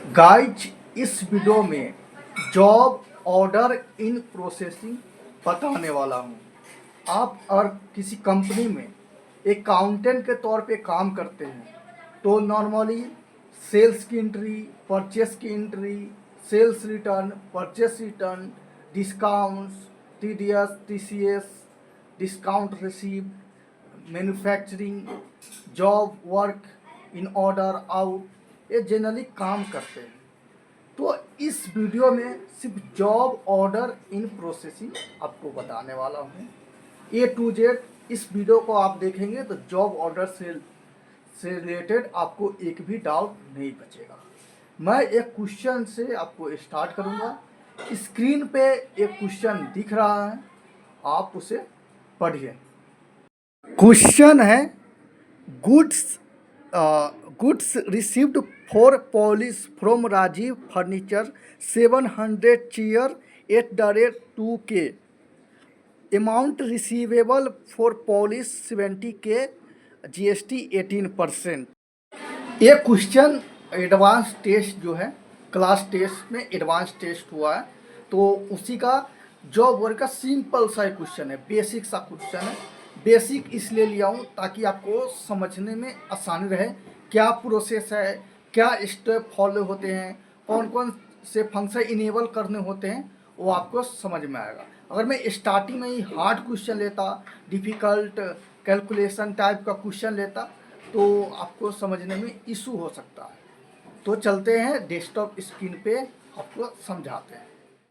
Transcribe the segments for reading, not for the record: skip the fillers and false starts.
Guys, इस video में job order in processing बताने वाला हूँ। आप अगर किसी कंपनी में अकाउंटेंट के तौर पे काम करते हैं तो नॉर्मली सेल्स की एंट्री, परचेस की entry, sales return, purchase return, discounts, TDS, TCS, discount receive, manufacturing, job work in order out, ये जनरली काम करते हैं। तो इस वीडियो में सिर्फ जॉब ऑर्डर इन प्रोसेसिंग आपको बताने वाला हूँ ए टू जेड। इस वीडियो को आप देखेंगे तो जॉब ऑर्डर से रिलेटेड आपको एक भी डाउट नहीं बचेगा। मैं एक क्वेश्चन से आपको स्टार्ट करूँगा। स्क्रीन पे एक क्वेश्चन दिख रहा है, आप उसे पढ़िए। क्वेश्चन है, goods goods received for polish from Rajiv furniture 700 chair @2K, amount receivable for polish 70K, GST 18%। ये क्वेश्चन एडवांस टेस्ट जो है, क्लास टेस्ट में एडवांस टेस्ट हुआ है, तो उसी का जॉब वर्क का सिंपल सा क्वेश्चन है, बेसिक सा क्वेश्चन है। बेसिक इसलिए लिया हूँ ताकि आपको समझने में आसानी रहे, क्या प्रोसेस है, क्या स्टेप फॉलो होते हैं, कौन कौन से फंक्शन इनेबल करने होते हैं, वो आपको समझ में आएगा। अगर मैं स्टार्टिंग में ही हार्ड क्वेश्चन लेता, डिफ़िकल्ट कैलकुलेशन टाइप का क्वेश्चन लेता, तो आपको समझने में इशू हो सकता है। तो चलते हैं डेस्कटॉप स्क्रीन पे, आपको समझाते हैं।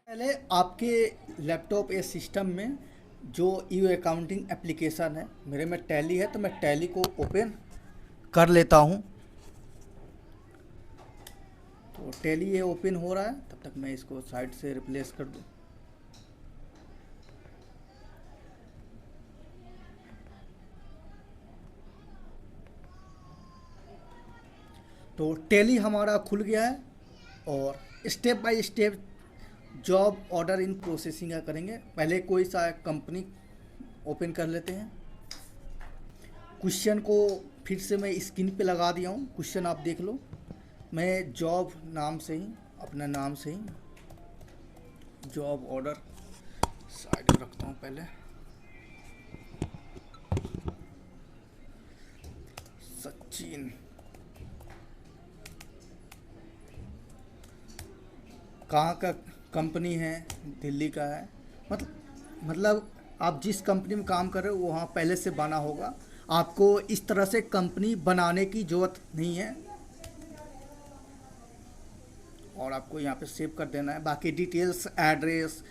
पहले आपके लैपटॉप या सिस्टम में जो यू अकाउंटिंग एप्लीकेशन है, मेरे में टैली है तो मैं टैली को ओपन कर लेता हूँ। तो टैली ये ओपन हो रहा है, तब तक मैं इसको साइड से रिप्लेस कर दूँ। तो टैली हमारा खुल गया है और step by step job order in processing का करेंगे। पहले कोई सा कंपनी ओपन कर लेते हैं। क्वेश्चन को फिर से मैं स्क्रीन पे लगा दिया हूँ, क्वेश्चन आप देख लो। मैं जॉब नाम से ही, अपने नाम से ही जॉब ऑर्डर साइड में रखता हूँ। पहले सचिन, कहाँ का कंपनी है, दिल्ली का है। मतलब आप जिस कंपनी में काम कर रहे हो वो वहाँ पहले से बना होगा, आपको इस तरह से कंपनी बनाने की ज़रूरत नहीं है। और आपको यहाँ पे सेव कर देना है। बाकी डिटेल्स, एड्रेस,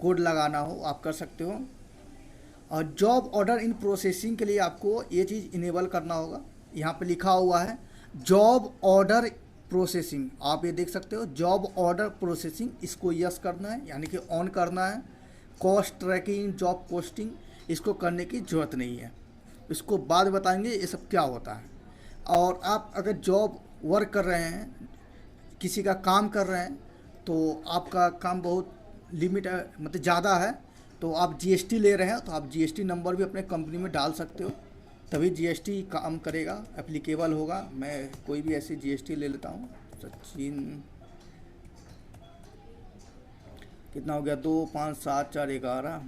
कोड लगाना हो आप कर सकते हो। और जॉब ऑर्डर इन प्रोसेसिंग के लिए आपको ये चीज़ इनेबल करना होगा। यहाँ पे लिखा हुआ है जॉब ऑर्डर प्रोसेसिंग, आप ये देख सकते हो जॉब ऑर्डर प्रोसेसिंग, इसको यस करना है, यानी कि ऑन करना है। कॉस्ट ट्रैकिंग, जॉब पोस्टिंग, इसको करने की ज़रूरत नहीं है, इसको बाद बताएंगे ये सब क्या होता है। और आप अगर जॉब वर्क कर रहे हैं, किसी का काम कर रहे हैं, तो आपका काम बहुत लिमिट है, मतलब ज़्यादा है, तो आप जीएसटी ले रहे हैं तो आप जीएसटी नंबर भी अपने कंपनी में डाल सकते हो, तभी जीएसटी काम करेगा, एप्लीकेबल होगा। मैं कोई भी ऐसी जीएसटी ले लेता हूँ। सचिन, कितना हो गया, 2 5 7 4 11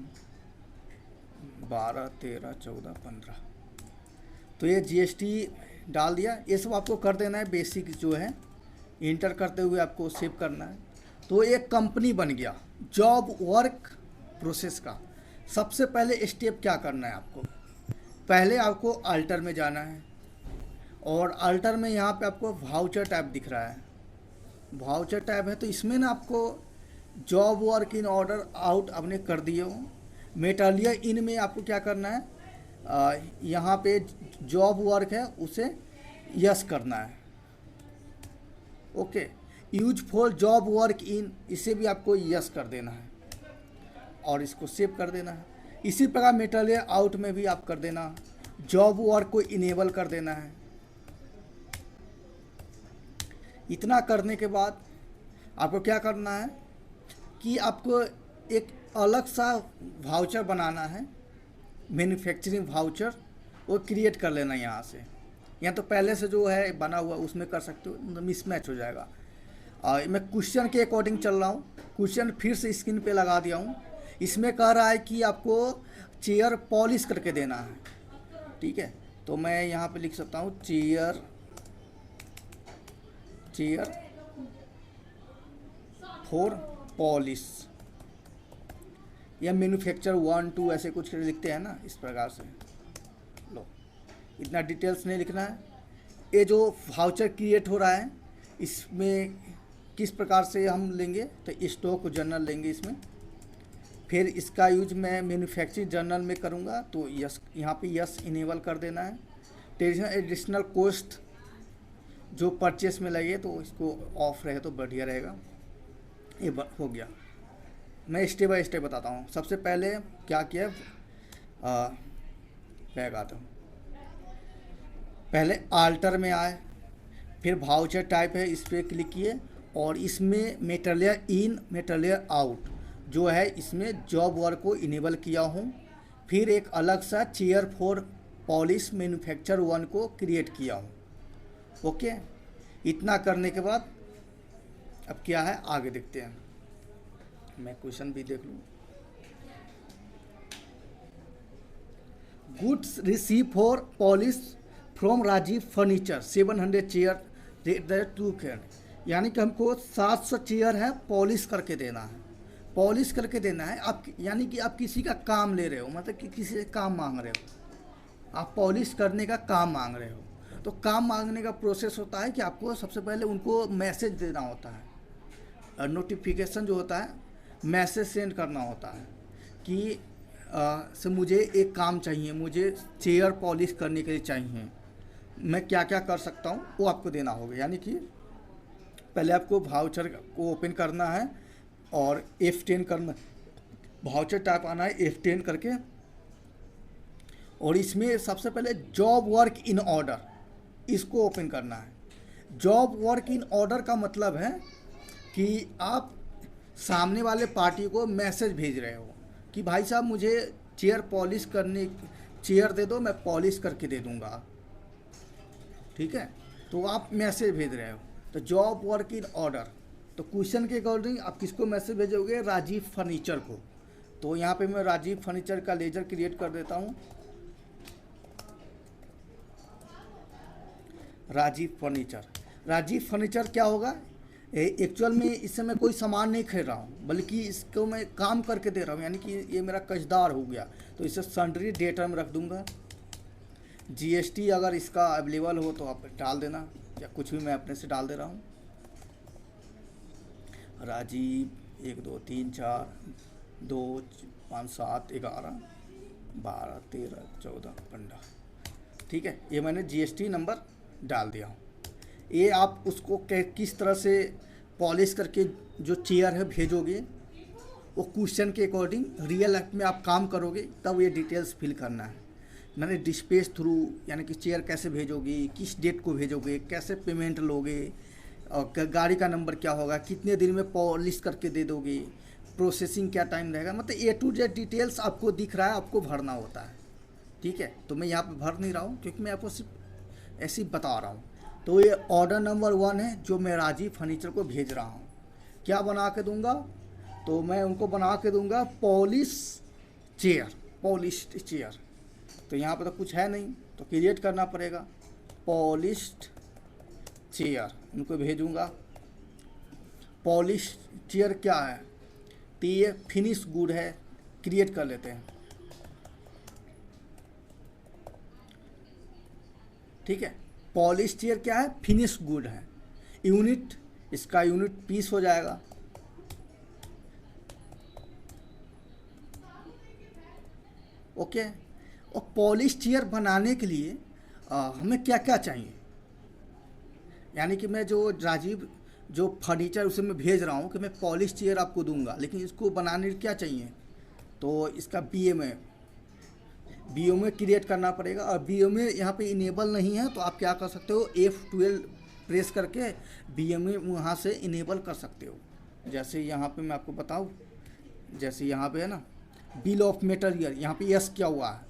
12 13 14 15। तो ये जीएसटी डाल दिया। ये सब आपको कर देना है, बेसिक जो है इंटर करते हुए आपको सेव करना है। तो एक कंपनी बन गया। जॉब वर्क प्रोसेस का सबसे पहले स्टेप क्या करना है आपको, पहले आपको अल्टर में जाना है। और अल्टर में यहाँ पे आपको वाउचर टैब दिख रहा है, वाउचर टैब है, तो इसमें ना आपको job work in order out आपने कर दिए हो। मेटेरियल इन में आपको क्या करना है, यहाँ पे जॉब वर्क है उसे यस करना है। Okay, use for job work इन, इसे भी आपको यस कर देना है और इसको सेव कर देना है। इसी प्रकार मेटेरियल आउट में भी आप कर देना, जॉब वर्क को इनेबल कर देना है। इतना करने के बाद आपको क्या करना है कि आपको एक अलग सा वाउचर बनाना है, मैन्युफैक्चरिंग वाउचर, वो क्रिएट कर लेना यहाँ से। या तो पहले से जो है बना हुआ उसमें कर सकते हो, मिसमैच हो जाएगा। मैं क्वेश्चन के अकॉर्डिंग चल रहा हूँ। क्वेश्चन फिर से स्क्रीन पे लगा दिया हूँ। इसमें कह रहा है कि आपको चेयर पॉलिश करके देना है, ठीक है। तो मैं यहाँ पे लिख सकता हूँ चेयर फॉर पॉलिश, या मैन्युफैक्चर 1 2 ऐसे कुछ लिखते हैं ना, इस प्रकार से। लो, इतना डिटेल्स नहीं लिखना है। ये जो वाउचर क्रिएट हो रहा है इसमें किस प्रकार से हम लेंगे, तो स्टॉक जर्नल लेंगे इसमें। फिर इसका यूज मैं मैन्युफैक्चरिंग जर्नल में करूँगा, तो यस, यहाँ पे यस इनेबल कर देना है। एडिशनल कॉस्ट जो परचेस में लगे तो इसको ऑफ रहे तो बढ़िया रहेगा। ये हो गया। मैं स्टेप बाय स्टेप बताता हूँ। सबसे पहले क्या किया, बैग आता हूँ। पहले आल्टर में आए, फिर वाउचर टाइप है, इस पर क्लिक किए और इसमें मेटेरियल इन मेटेरियल आउट जो है, इसमें जॉब वर्क को इनेबल किया हूँ। फिर एक अलग सा चेयर फॉर पॉलिश मैन्युफैक्चर 1 को क्रिएट किया हूँ। ओके, इतना करने के बाद अब क्या है आगे देखते हैं। मैं क्वेश्चन भी देख लूँ। Goods receive for polish from Rajiv furniture 700 chair rate 2 कैन, यानी कि हमको 700 चेयर है पॉलिश करके देना है। पॉलिश करके देना है आप, यानी कि आप किसी का काम ले रहे हो, मतलब कि किसी से काम मांग रहे हो, आप पॉलिश करने का काम मांग रहे हो। तो काम मांगने का प्रोसेस होता है कि आपको सबसे पहले उनको मैसेज देना होता है, नोटिफिकेशन जो होता है, मैसेज सेंड करना होता है कि से मुझे एक काम चाहिए, मुझे चेयर पॉलिश करने के लिए चाहिए, मैं क्या क्या कर सकता हूँ वो आपको देना होगा। यानी कि पहले आपको वाउचर को ओपन करना है और F10 करना, वाउचर टाइप आना है F10 करके, और इसमें सबसे पहले जॉब वर्क इन ऑर्डर इसको ओपन करना है। जॉब वर्क इन ऑर्डर का मतलब है कि आप सामने वाले पार्टी को मैसेज भेज रहे हो कि भाई साहब मुझे चेयर पॉलिश करने, चेयर दे दो, मैं पॉलिश करके दे दूंगा, ठीक है। तो आप मैसेज भेज रहे हो, तो जॉब वर्क इन ऑर्डर। तो क्वेश्चन के अकॉर्डिंग आप किसको मैसेज भेजोगे, राजीव फर्नीचर को। तो यहाँ पे मैं राजीव फर्नीचर का लेजर क्रिएट कर देता हूँ, राजीव फर्नीचर। राजीव फर्नीचर क्या होगा, एक्चुअल में इससे मैं कोई सामान नहीं खरीद रहा हूँ, बल्कि इसको मैं काम करके दे रहा हूँ, यानी कि ये मेरा कर्जदार हो गया। तो इसे सन्ड्री डेटा में रख दूँगा। जीएसटी अगर इसका अवेलेबल हो तो आप डाल देना, या कुछ भी मैं अपने से डाल दे रहा हूँ। राजीव 1 2 3 4 2 5 7 11 12 13 14 15, ठीक है। ये मैंने जीएसटी नंबर डाल दिया हूँ। ये आप उसको किस तरह से पॉलिश करके जो चेयर है भेजोगे, वो क्वेश्चन के अकॉर्डिंग रियल लाइफ में आप काम करोगे तब ये डिटेल्स फिल करना है। मैंने डिस्पैच थ्रू, यानी कि चेयर कैसे भेजोगे, किस डेट को भेजोगे, कैसे पेमेंट लोगे, और गाड़ी का नंबर क्या होगा, कितने दिन में पॉलिश करके दे दोगे, प्रोसेसिंग क्या टाइम रहेगा, मतलब A to Z डिटेल्स आपको दिख रहा है, आपको भरना होता है, ठीक है। तो मैं यहाँ पे भर नहीं रहा हूँ क्योंकि मैं आपको सिर्फ ऐसे ही बता रहा हूँ। तो ये ऑर्डर नंबर 1 है जो मैं राजीव फर्नीचर को भेज रहा हूँ। क्या बना के दूंगा, तो मैं उनको बना के दूंगा पॉलिश चेयर, पॉलिश्ड चेयर। तो यहाँ पे तो कुछ है नहीं, तो क्रिएट करना पड़ेगा पॉलिश्ड चेयर, उनको भेजूंगा। पॉलिश चेयर क्या है, तो ये फिनिश गुड है, क्रिएट कर लेते हैं, ठीक है। पॉलिश चेयर क्या है, फिनिश गुड है। यूनिट, इसका यूनिट पीस हो जाएगा, ओके। और पॉलिश चेयर बनाने के लिए हमें क्या क्या चाहिए, यानी कि मैं जो राजीव जो फर्नीचर उसे मैं भेज रहा हूँ कि मैं पॉलिश चेयर आपको दूंगा, लेकिन इसको बनाने क्या चाहिए, तो इसका BMA क्रिएट करना पड़ेगा। और BMA यहाँ पे इनेबल नहीं है, तो आप क्या कर सकते हो, F12 प्रेस करके BMA वहाँ से इनेबल कर सकते हो। जैसे यहाँ पे मैं आपको बताऊँ, जैसे यहाँ पे है ना बिल ऑफ मटेरियल, यहाँ पे यस क्या हुआ है,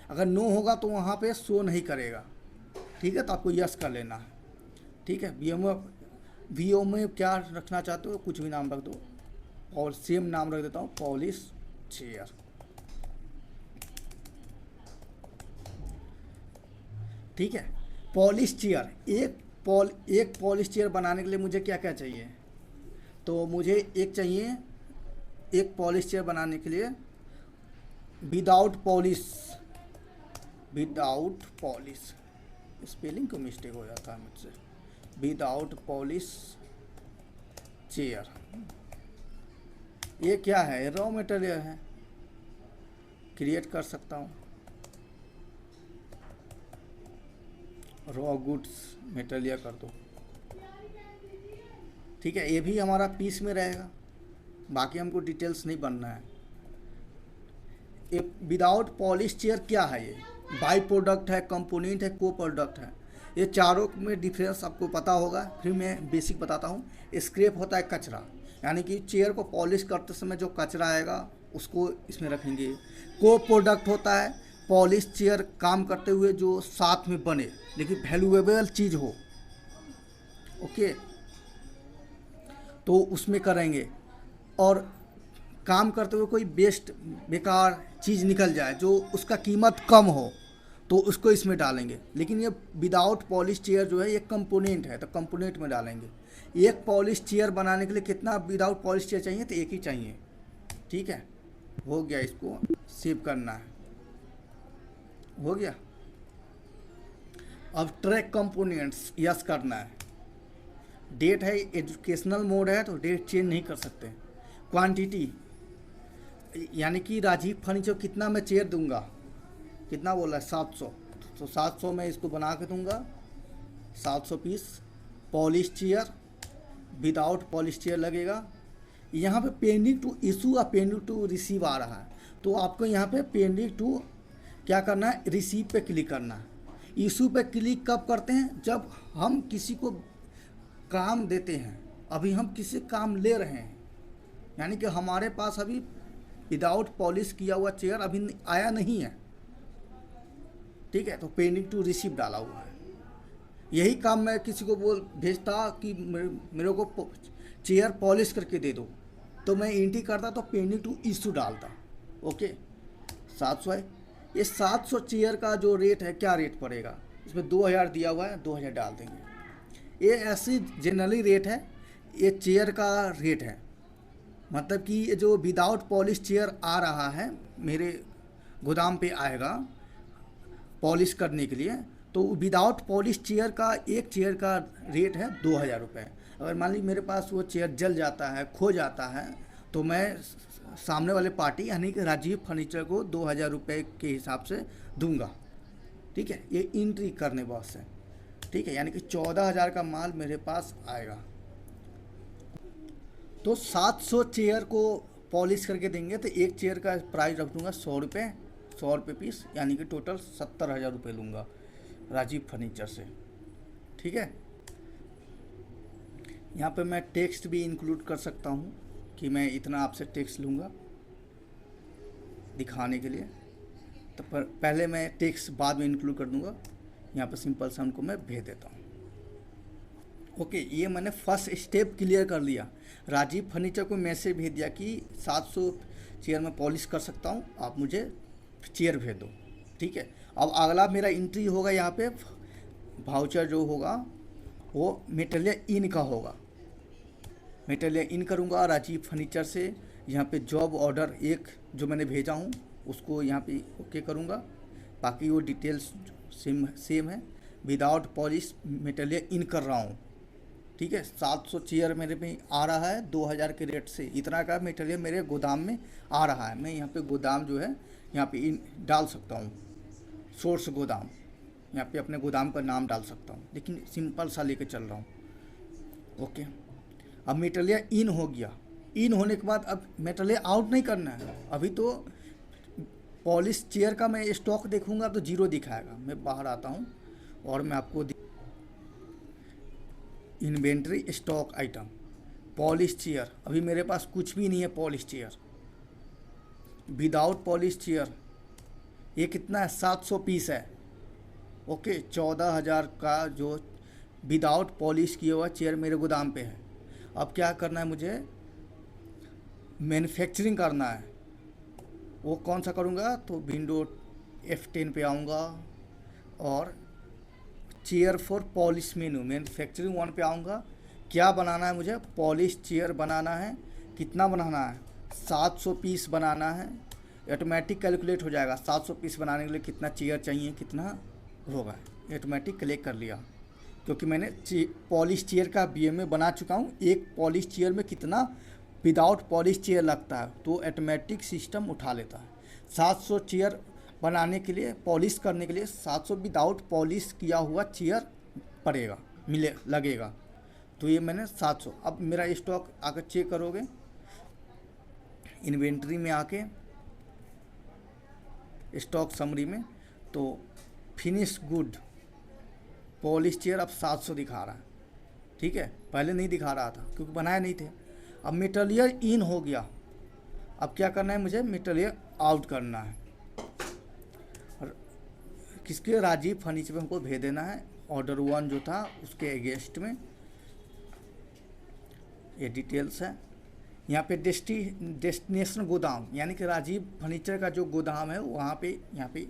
अगर नो होगा तो वहाँ पे शो नहीं करेगा, ठीक है। तो आपको यस कर लेना है, ठीक है। BMA वीओ में क्या रखना चाहते हो कुछ भी नाम रख दो, और सेम नाम रख देता हूँ पॉलिश चेयर। ठीक है, पॉलिश चेयर, एक पॉलिश चेयर बनाने के लिए मुझे क्या क्या चाहिए? तो मुझे एक चाहिए, एक पॉलिश चेयर बनाने के लिए without polish, without polish, spelling को मिस्टेक हो जाता है मुझसे, विदाउट पॉलिश चेयर। ये क्या है? रॉ मटेरियल है, क्रिएट कर सकता हूँ, रॉ गुड्स मटेरियल कर दो। ठीक है, ये भी हमारा पीस में रहेगा, बाकी हमको डिटेल्स नहीं बनना है। ये विदाउट पॉलिश चेयर क्या है? ये बाई प्रोडक्ट है, कंपोनेंट है, को प्रोडक्ट है। ये चारों में डिफरेंस आपको पता होगा, फिर मैं बेसिक बताता हूँ। स्क्रैप होता है कचरा, यानी कि चेयर को पॉलिश करते समय जो कचरा आएगा उसको इसमें रखेंगे। को प्रोडक्ट होता है पॉलिश चेयर काम करते हुए जो साथ में बने लेकिन वैल्यूएबल चीज़ हो, ओके, तो उसमें करेंगे। और काम करते हुए कोई बेस्ट बेकार चीज़ निकल जाए जो उसका कीमत कम हो तो उसको इसमें डालेंगे। लेकिन ये विदाउट पॉलिश चेयर जो है ये कंपोनेंट है, तो कंपोनेंट में डालेंगे। एक पॉलिश चेयर बनाने के लिए कितना विदाउट पॉलिश चेयर चाहिए? तो एक ही चाहिए। ठीक है, हो गया, इसको सेव करना है, हो गया। अब ट्रैक कंपोनेंट्स यस करना है। डेट है, एजुकेशनल मोड है तो डेट चेंज नहीं कर सकते। क्वांटिटी यानी कि राजीव फर्नीचर कितना मैं चेयर दूंगा, कितना बोला है? 700, तो 700 में इसको बना के दूंगा, 700 piece polish chair, without polish chair लगेगा। यहाँ पे पेंडिंग टू इशू या पेंडिंग टू रिसीव आ रहा है, तो आपको यहाँ पे पेंडिंग टू क्या करना है? रिसीव पे क्लिक करना है। इशू पे क्लिक कब करते हैं? जब हम किसी को काम देते हैं, अभी हम किसी काम ले रहे हैं, यानी कि हमारे पास अभी विदाउट पॉलिश किया हुआ चेयर अभी आया नहीं है। ठीक है, तो पेंडिंग टू रिसीव डाला हुआ है। यही काम मैं किसी को भेजता कि मेरे को चेयर पॉलिश करके दे दो, तो मैं एंट्री करता तो पेंडिंग टू इशू डालता। ओके, 700 है। ये 700 चेयर का जो रेट है, क्या रेट पड़ेगा? इसमें 2000 दिया हुआ है, 2000 डाल देंगे। ये ऐसी जनरली रेट है, ये चेयर का रेट है। मतलब कि ये जो विदाउट पॉलिश चेयर आ रहा है मेरे गोदाम पे आएगा पॉलिश करने के लिए, तो विदाउट पॉलिश चेयर का एक चेयर का रेट है 2000 रुपये। अगर मान लीजिए मेरे पास वो चेयर जल जाता है, खो जाता है, तो मैं सामने वाले पार्टी यानी कि राजीव फर्नीचर को 2000 रुपये के हिसाब से दूंगा। ठीक है, ये एंट्री करने बस है। ठीक है, यानी कि 14000 का माल मेरे पास आएगा। तो 700 चेयर को पॉलिश करके देंगे तो एक चेयर का प्राइस रख दूंगा 100 रुपये, 100 रुपये पीस, यानी कि टोटल 70,000 रुपये लूँगा राजीव फर्नीचर से। ठीक है, यहाँ पे मैं टेक्स्ट भी इंक्लूड कर सकता हूँ कि मैं इतना आपसे टेक्स्ट लूँगा दिखाने के लिए, तो पहले मैं टेक्स्ट बाद में इंक्लूड कर दूँगा। यहाँ पे सिंपल सा उनको मैं भेज देता हूँ। ओके, ये मैंने फर्स्ट स्टेप क्लियर कर लिया। राजीव फर्नीचर को मैसेज भेज दिया कि 700 चेयर में पॉलिश कर सकता हूँ, आप मुझे चेयर भेज दो। ठीक है, अब अगला मेरा एंट्री होगा, यहाँ पे वाउचर जो होगा वो मटेरियल इन का होगा। मटेरियल इन करूँगा राजीव फर्नीचर से। यहाँ पे जॉब ऑर्डर एक जो मैंने भेजा हूँ उसको यहाँ पे ओके करूँगा, बाकी वो डिटेल्स सेम है। विदाउट पॉलिश मटेरियल इन कर रहा हूँ। ठीक है, 700 चेयर मेरे में आ रहा है 2000 के रेट से, इतना का मटेरियल मेरे गोदाम में आ रहा है। मैं यहाँ पे गोदाम जो है यहाँ पे इन डाल सकता हूँ, सोर्स गोदाम, यहाँ पे अपने गोदाम का नाम डाल सकता हूँ, लेकिन सिंपल सा लेके चल रहा हूँ। ओके, अब मटेरियल इन हो गया। इन होने के बाद अब मटेरियल आउट नहीं करना है। अभी तो पॉलिश चेयर का मैं स्टॉक देखूंगा तो 0 दिखाएगा। मैं बाहर आता हूँ और मैं आपको inventory stock item polish chair, अभी मेरे पास कुछ भी नहीं है polish chair, without polish chair. ये कितना है? 700 पीस है। ओके, 14000 का जो विदाउट पॉलिश किया हुआ चेयर मेरे गोदाम पे है। अब क्या करना है मुझे, मैन्युफैक्चरिंग करना है। वो कौन सा करूँगा, तो विंडो F10 पे आऊँगा और chair for polish menu manufacturing 1 पे आऊँगा। क्या बनाना है मुझे, पॉलिश चेयर बनाना है। कितना बनाना है, 700 पीस बनाना है। ऑटोमेटिक कैलकुलेट हो जाएगा 700 पीस बनाने के लिए कितना चेयर चाहिए, कितना होगा, ऑटोमेटिक कलेक्ट कर लिया, क्योंकि मैंने पॉलिश चेयर का BMA बना चुका हूँ। एक पॉलिश चेयर में कितना विदाउट पॉलिश चेयर लगता है, तो ऑटोमेटिक सिस्टम उठा लेता है। 700 चेयर बनाने के लिए, पॉलिश करने के लिए 700 विदाउट पॉलिश किया हुआ चेयर पड़ेगा, लगेगा। तो ये मैंने 700। अब मेरा स्टॉक आकर चेक करोगे, इन्वेंट्री में आके स्टॉक समरी में, तो फिनिश गुड पॉलिश चेयर अब 700 दिखा रहा है। ठीक है, पहले नहीं दिखा रहा था क्योंकि बनाए नहीं थे। अब मटेरियल इन हो गया। अब क्या करना है मुझे, मटेरियल आउट करना है। और किसके, राजीव फर्नीचर पे हमको भेज देना है। ऑर्डर 1 जो था उसके अगेंस्ट में ये डिटेल्स है। यहाँ पे डेस्टिनेशन गोदाम, यानी कि राजीव फर्नीचर का जो गोदाम है वहाँ पे, यहाँ पे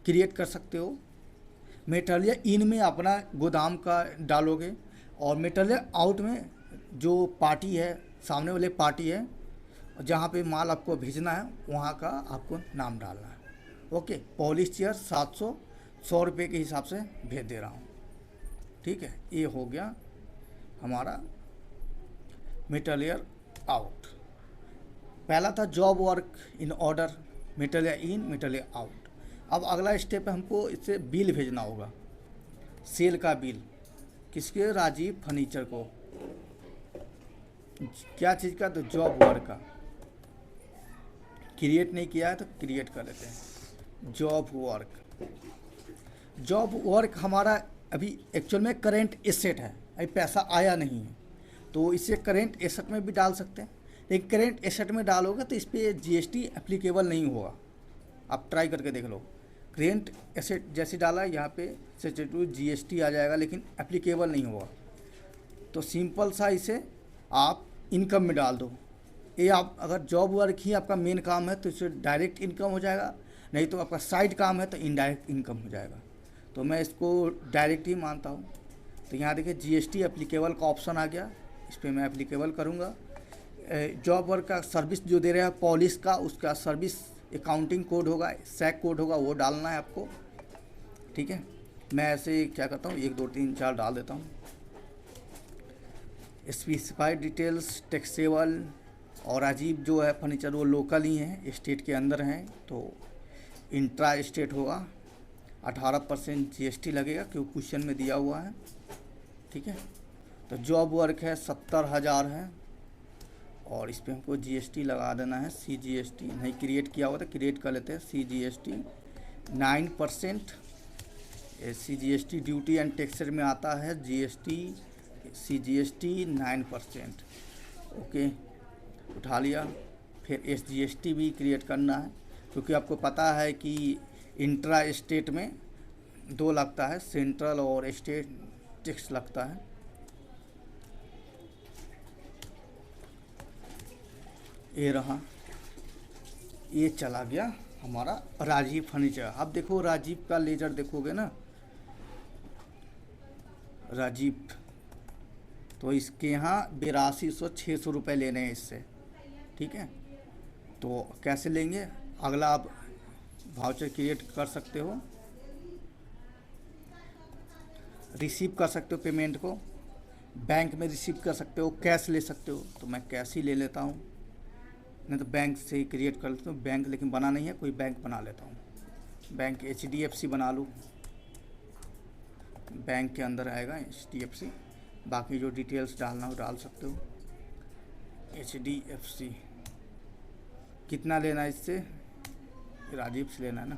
क्रिएट कर सकते हो। मटेरियल इन में अपना गोदाम का डालोगे, और मटेरियल आउट में जो पार्टी है, सामने वाले पार्टी है जहाँ पे माल आपको भेजना है, वहाँ का आपको नाम डालना है। ओके, पॉलिश चेयर 700 100 रुपये के हिसाब से भेज दे रहा हूँ। ठीक है, ये हो गया हमारा मटेरियल आउट। पहला था job work in order, material in material out. अब अगला स्टेप है, हमको इससे बिल भेजना होगा, सेल का बिल। किसके, राजीव फर्नीचर को। क्या चीज़ का, तो जॉब वर्क का। क्रिएट नहीं किया है तो क्रिएट कर लेते हैं। जॉब वर्क, जॉब वर्क हमारा अभी एक्चुअल में करेंट एसेट है, अभी पैसा आया नहीं है, तो इसे करेंट एसेट में भी डाल सकते हैं। लेकिन करेंट एसेट में डालोगे तो इस पर GST एप्लीकेबल नहीं होगा। आप ट्राई करके देख लो। करेंट एसेट जैसे डाला यहाँ पे सब्सिट्यूट GST आ जाएगा, लेकिन एप्लीकेबल नहीं होगा। तो सिंपल सा इसे आप इनकम में डाल दो। ये आप अगर जॉब वर्क ही आपका मेन काम है तो इससे डायरेक्ट इनकम हो जाएगा, नहीं तो आपका साइड काम है तो इनडायरेक्ट इनकम हो जाएगा। तो मैं इसको डायरेक्ट ही मानता हूँ। तो यहाँ देखिए GST एप्लीकेबल का ऑप्शन आ गया, इस पर मैं एप्लीकेबल करूँगा। जॉब वर्क का सर्विस जो दे रहा है पॉलिश का, उसका सर्विस अकाउंटिंग कोड होगा, सैक कोड होगा, वो डालना है आपको। ठीक है, मैं ऐसे क्या करता हूँ 1 2 3 4 डाल देता हूँ। स्पेसिफाइड डिटेल्स टैक्सेबल, और राजीव जो है फर्नीचर वो लोकल ही है, स्टेट के अंदर हैं, तो इंट्रा स्टेट होगा। 18% GST लगेगा क्योंकि क्वेश्चन में दिया हुआ है। ठीक है, तो जॉब वर्क है 70,000 है, और इस पर हमको GST लगा देना है। CGST नहीं क्रिएट किया हुआ तो क्रिएट कर लेते हैं। CGST 9%। CGST duty and taxes में आता है। CGST 9%। ओके, उठा लिया। फिर SGST भी क्रिएट करना है, क्योंकि आपको पता है कि इंट्रा स्टेट में 2 लगता है, सेंट्रल और स्टेट टैक्स लगता है। ये रहा, ये चला गया हमारा राजीव फर्नीचर। अब देखो राजीव का लेजर देखोगे ना, राजीव, तो इसके यहाँ 8200-600 रुपये लेने हैं इससे। ठीक है, तो कैसे लेंगे, अगला आप वाउचर क्रिएट कर सकते हो, रिसीव कर सकते हो पेमेंट को, बैंक में रिसीव कर सकते हो, कैश ले सकते हो। तो मैं कैश ही ले लेता हूँ, नहीं तो बैंक से ही क्रिएट कर लेता हूँ। बैंक लेकिन बना नहीं है, कोई बैंक बना लेता हूँ। बैंक HDFC बना लूँ, बैंक के अंदर आएगा HDFC। बाकी जो डिटेल्स डालना हो डाल सकते हो। HDFC कितना लेना है इससे, राजीव से लेना है ना,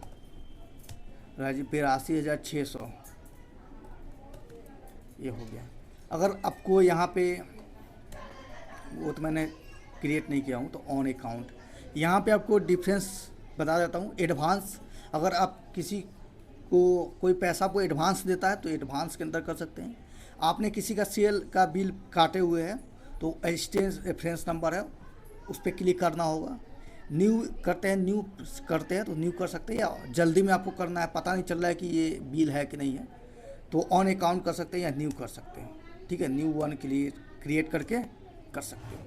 राजीव 82,600, ये हो गया। अगर आपको यहाँ पे, वो तो मैंने क्रिएट नहीं किया हूँ, तो ऑन अकाउंट यहाँ पे आपको डिफरेंस बता देता हूँ। एडवांस, अगर आप किसी को कोई पैसा को एडवांस देता है तो एडवांस के अंदर कर सकते हैं। आपने किसी का सेल का बिल काटे हुए हैं तो एसिस्टेंस रेफरेंस नंबर है, उस पर क्लिक करना होगा। न्यू करते हैं, न्यू करते हैं तो न्यू कर सकते हैं, या जल्दी में आपको करना है, पता नहीं चल रहा है कि ये बिल है कि नहीं है, तो ऑन अकाउंट कर सकते हैं या न्यू कर सकते हैं। ठीक है, न्यू वन क्रिएट करके कर सकते हो।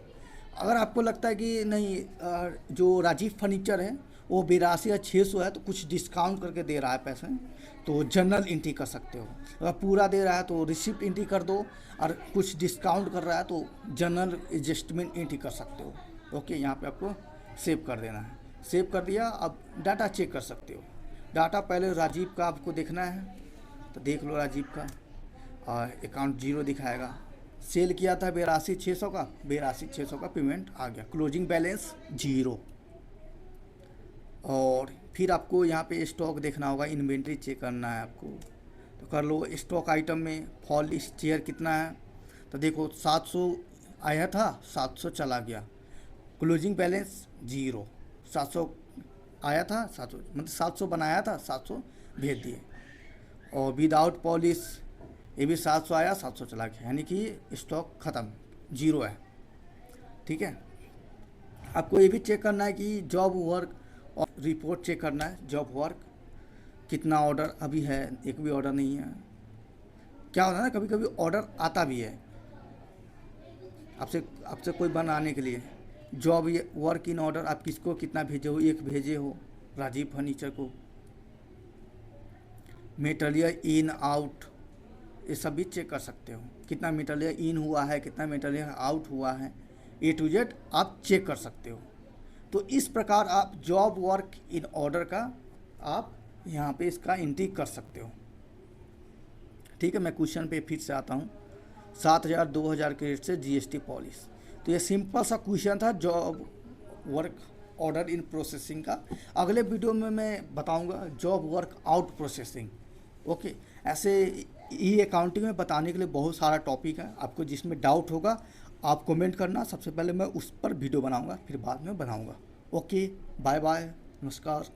अगर आपको लगता है कि नहीं जो राजीव फर्नीचर है वो 82 या 600 है तो कुछ डिस्काउंट करके दे रहा है पैसे, तो जनरल एंट्री कर सकते हो। अगर पूरा दे रहा है तो रिसिप्ट एंट्री कर दो, और कुछ डिस्काउंट कर रहा है तो जनरल एडजस्टमेंट एंट्री कर सकते हो। ओके, यहाँ पे आपको सेव कर देना है। सेव कर दिया, अब डाटा चेक कर सकते हो। डाटा पहले राजीव का आपको देखना है तो देख लो राजीव का, और अकाउंट 0 दिखाएगा। सेल किया था 82,600 का, 82,600 का पेमेंट आ गया। Closing balance 0। और फिर आपको यहाँ पे स्टॉक देखना होगा, इन्वेंट्री चेक करना है आपको, तो कर लो। स्टॉक आइटम में फॉल इस चेयर कितना है, तो देखो 700 आया था, 700 चला गया। क्लोजिंग बैलेंस 0, 700 आया था, 700 मतलब 700 बनाया था, 700 भेज दिए। और विदाउट पॉलिश ये भी 700 आया, 700 चला गया, यानी कि स्टॉक ख़त्म, 0 है। ठीक है, आपको ये भी चेक करना है कि जॉब वर्क और रिपोर्ट चेक करना है। जॉब वर्क कितना ऑर्डर अभी है, एक भी ऑर्डर नहीं है। क्या होता है ना, कभी कभी ऑर्डर आता भी है आपसे कोई बनाने के लिए। जॉब वर्क इन ऑर्डर आप किसको कितना भेजे हो, एक भेजे हो राजीव फर्नीचर को। मटेरियल इन आउट ये सब भी चेक कर सकते हो, कितना मटेरियल इन हुआ है, कितना मटेरियल आउट हुआ है, A to Z आप चेक कर सकते हो। तो इस प्रकार आप जॉब वर्क इन ऑर्डर का आप यहाँ पे इसका एंट्री कर सकते हो। ठीक है, मैं क्वेश्चन पे फिर से आता हूँ। 7,000 2,000 के रेट से GST पॉलिश। तो ये सिंपल सा क्वेश्चन था job work order in processing का। अगले वीडियो में मैं बताऊंगा job work out processing. Okay, ऐसे ई अकाउंटिंग में बताने के लिए बहुत सारा टॉपिक है, आपको जिसमें डाउट होगा आप कमेंट करना। सबसे पहले मैं उस पर वीडियो बनाऊंगा, फिर बाद में बनाऊंगा। ओके, बाय बाय, नमस्कार।